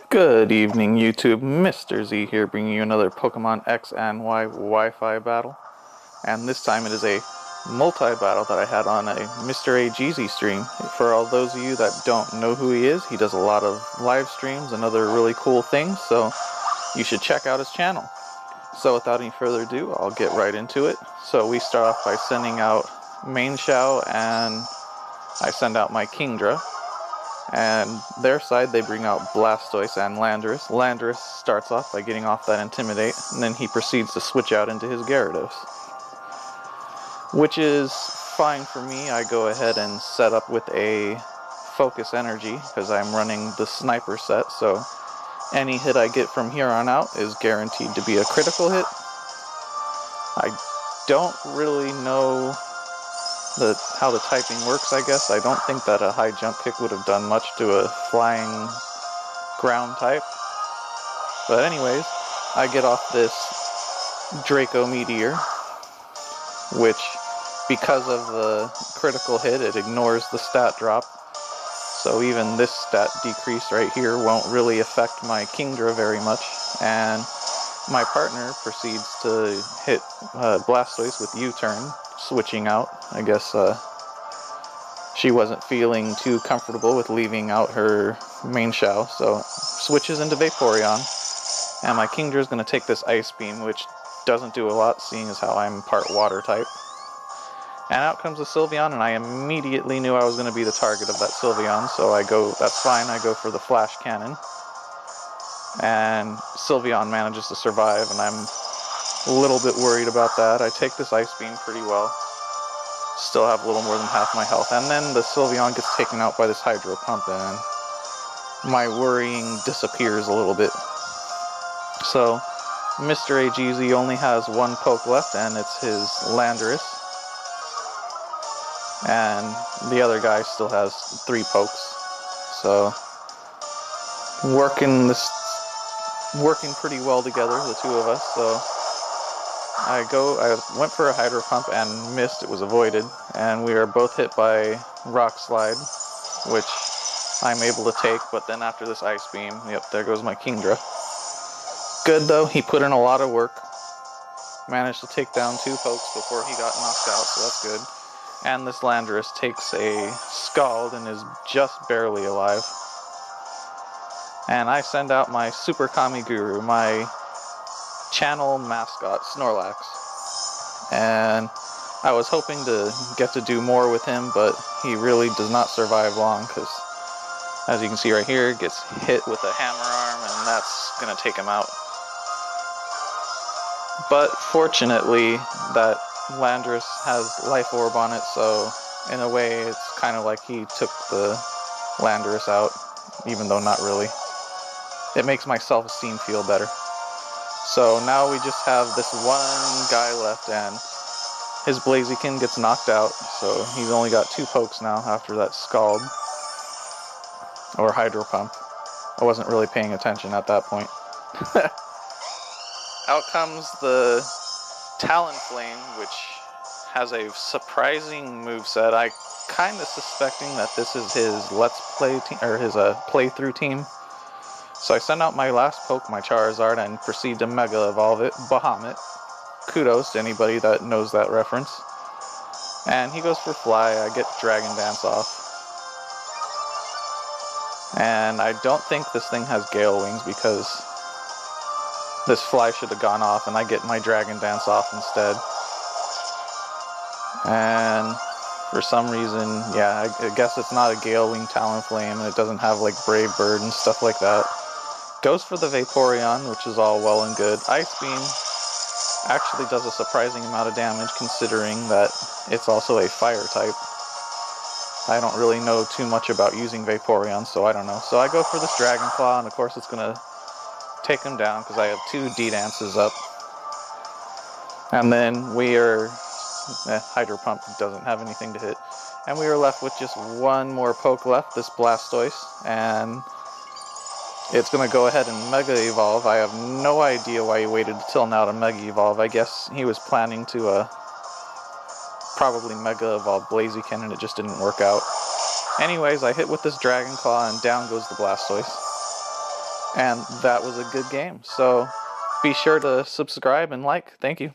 Good evening, YouTube. MrAGeezie here, bringing you another Pokemon X and Y Wi-Fi battle. And this time it is a multi-battle that I had on a MrAGeezie stream. For all those of you that don't know who he is, he does a lot of live streams and other really cool things, so you should check out his channel. So without any further ado, I'll get right into it. So we start off by sending out Mainshao, and I send out my Kingdra. And their side, they bring out Blastoise and Landorus. Landorus starts off by getting off that Intimidate, and then he proceeds to switch out into his Gyarados. Which is fine for me. I go ahead and set up with a Focus Energy, because I'm running the Sniper set, so any hit I get from here on out is guaranteed to be a critical hit. I don't really know how the typing works, I guess. I don't think that a high jump kick would have done much to a flying ground type. But anyways, I get off this Draco Meteor, which, because of the critical hit, it ignores the stat drop. So even this stat decrease right here won't really affect my Kingdra very much. And my partner proceeds to hit Blastoise with U-turn, switching out. I guess she wasn't feeling too comfortable with leaving out her Mainshao, so switches into Vaporeon. And my Kingdra is going to take this Ice Beam, which doesn't do a lot, seeing as how I'm part water type. And out comes the Sylveon, and I immediately knew I was going to be the target of that Sylveon, so I go, that's fine, I go for the Flash Cannon. And Sylveon manages to survive, and I'm a little bit worried about that. I take this Ice Beam pretty well. Still have a little more than half my health, and then the Sylveon gets taken out by this Hydro Pump, and my worrying disappears a little bit. So, MrAGeezie only has one poke left, and it's his Landorus. And the other guy still has 3 pokes. So, working pretty well together, the two of us. So I went for a Hydro Pump and missed. It was avoided, and we are both hit by Rock Slide, which I'm able to take. But then after this Ice Beam, yep, there goes my Kingdra. Good though, he put in a lot of work. Managed to take down 2 pokes before he got knocked out, so that's good. And this Landorus takes a Scald and is just barely alive. And I send out my Super Kamiguru, my channel mascot, Snorlax. And I was hoping to get to do more with him, but he really does not survive long, because as you can see right here, gets hit with a Hammer Arm, and that's going to take him out. But fortunately, that Landorus has Life Orb on it, so in a way it's kind of like he took the Landorus out, even though not really. It makes my self-esteem feel better. So now we just have this one guy left, and his Blaziken gets knocked out, so he's only got 2 pokes now after that Scald. Or Hydro Pump. I wasn't really paying attention at that point. Out comes the Talonflame, which has a surprising moveset. I kind of suspecting that this is his Let's Play team, or his playthrough team. So I send out my last poke, my Charizard, and proceed to Mega Evolve it, Bahamut. Kudos to anybody that knows that reference. And he goes for Fly. I get Dragon Dance off. And I don't think this thing has Gale Wings, because this Fly should have gone off, and I get my Dragon Dance off instead. And for some reason, yeah, I guess it's not a Gale Wing Talonflame, and it doesn't have like Brave Bird and stuff like that. Goes for the Vaporeon, which is all well and good. Ice Beam actually does a surprising amount of damage, considering that it's also a Fire type. I don't really know too much about using Vaporeon, so I don't know. So I go for this Dragon Claw, and of course it's going to take him down, because I have 2 D-Dances up. And then we are... Hydro Pump doesn't have anything to hit. And we are left with just one more poke left, this Blastoise. And it's going to go ahead and Mega Evolve. I have no idea why he waited until now to Mega Evolve. I guess he was planning to probably Mega Evolve Blaziken, and it just didn't work out. Anyways, I hit with this Dragon Claw, and down goes the Blastoise. and that was a good game. So be sure to subscribe and like. Thank you.